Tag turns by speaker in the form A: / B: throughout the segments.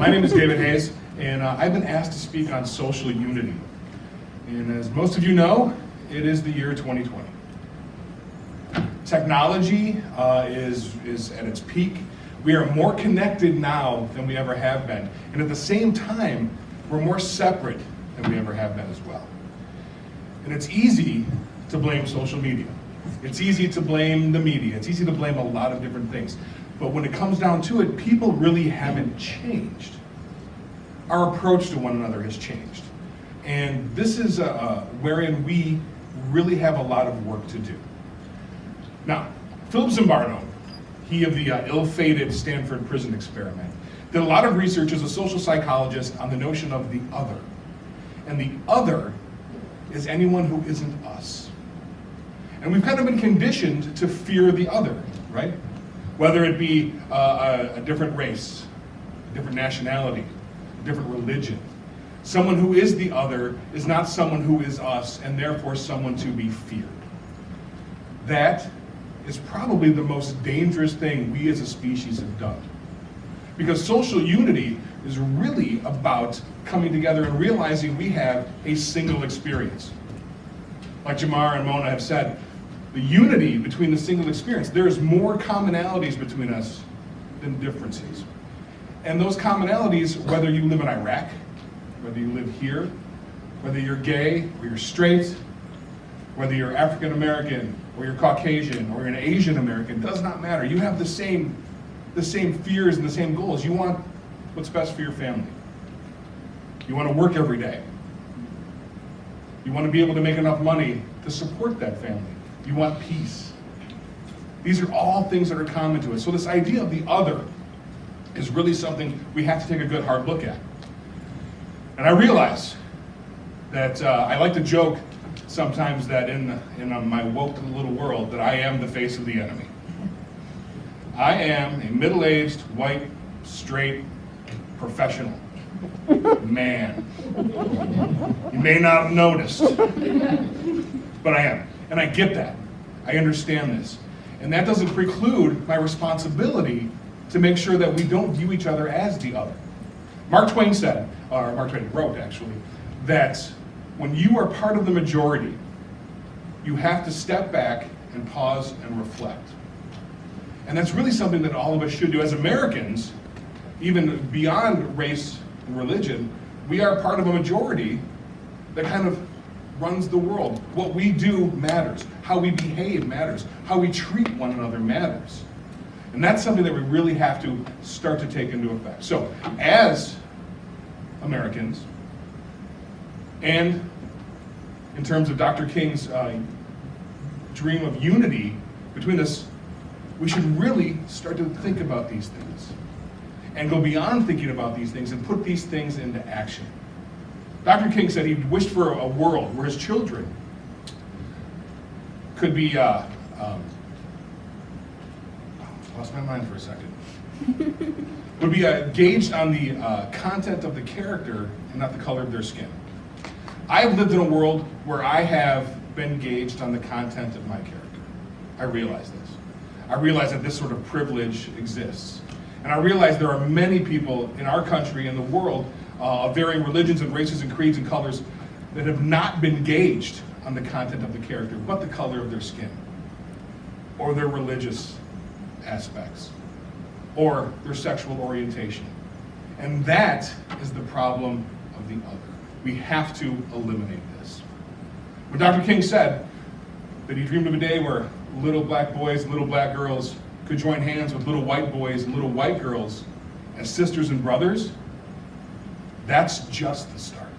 A: My name is David Hayes, and I've been asked to speak on social unity. And as most of you know, it is the year 2020. Technology is at its peak. We are more connected now than we ever have been. And at the same time, we're more separate than we ever have been as well. And it's easy to blame social media. It's easy to blame the media. It's easy to blame a lot of different things. But when it comes down to it, people really haven't changed. Our approach to one another has changed. And this is wherein we really have a lot of work to do. Now, Philip Zimbardo, he of the ill-fated Stanford prison experiment, did a lot of research as a social psychologist on the notion of the other. And the other is anyone who isn't us. And we've kind of been conditioned to fear the other, right? Whether it be a different race, a different nationality, a different religion. Someone who is the other is not someone who is us, and therefore someone to be feared. That is probably the most dangerous thing we as a species have done. Because social unity is really about coming together and realizing we have a single experience. Like Jamar and Mona have said, the unity between the single experience, there's more commonalities between us than differences. And those commonalities, whether you live in Iraq, whether you live here, whether you're gay or you're straight, whether you're African American or you're Caucasian or you're an Asian American, does not matter. You have the same fears and the same goals. You want what's best for your family. You want to work every day. You want to be able to make enough money to support that family. You want peace. These are all things that are common to us. So this idea of the other is really something we have to take a good hard look at. And I realize that I like to joke sometimes that in my woke little world that I am the face of the enemy. I am a middle-aged, white, straight, professional man. You may not have noticed, but I am. And I get that. I understand this. And that doesn't preclude my responsibility to make sure that we don't view each other as the other. Mark Twain wrote actually, that when you are part of the majority, you have to step back and pause and reflect. And that's really something that all of us should do. As Americans, even beyond race and religion, we are part of a majority that kind of runs the world. What we do matters. How we behave matters. How we treat one another matters. And that's something that we really have to start to take into effect. So, as Americans, and in terms of Dr. King's dream of unity between us, we should really start to think about these things and go beyond thinking about these things and put these things into action. Dr. King said he wished for a world where his children could be, lost my mind for a second, would be gauged on the content of the character and not the color of their skin. I have lived in a world where I have been gauged on the content of my character. I realize this. I realize that this sort of privilege exists. And I realize there are many people in our country and the world of varying religions and races and creeds and colors that have not been gauged on the content of the character, but the color of their skin, or their religious aspects, or their sexual orientation. And that is the problem of the other. We have to eliminate this. When Dr. King said that he dreamed of a day where little black boys and little black girls could join hands with little white boys and little white girls as sisters and brothers, that's just the start.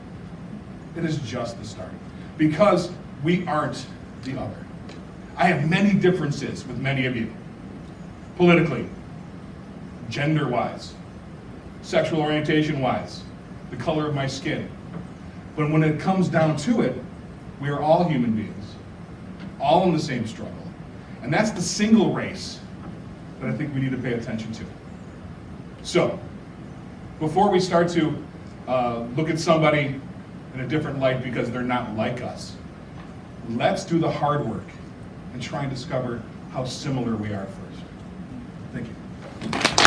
A: It is just the start. Because we aren't the other. I have many differences with many of you. Politically, gender-wise, sexual orientation-wise, the color of my skin. But when it comes down to it, we are all human beings, all in the same struggle. And that's the single race that I think we need to pay attention to. So, before we start to look at somebody in a different light because they're not like us, let's do the hard work and try and discover how similar we are first. Thank you.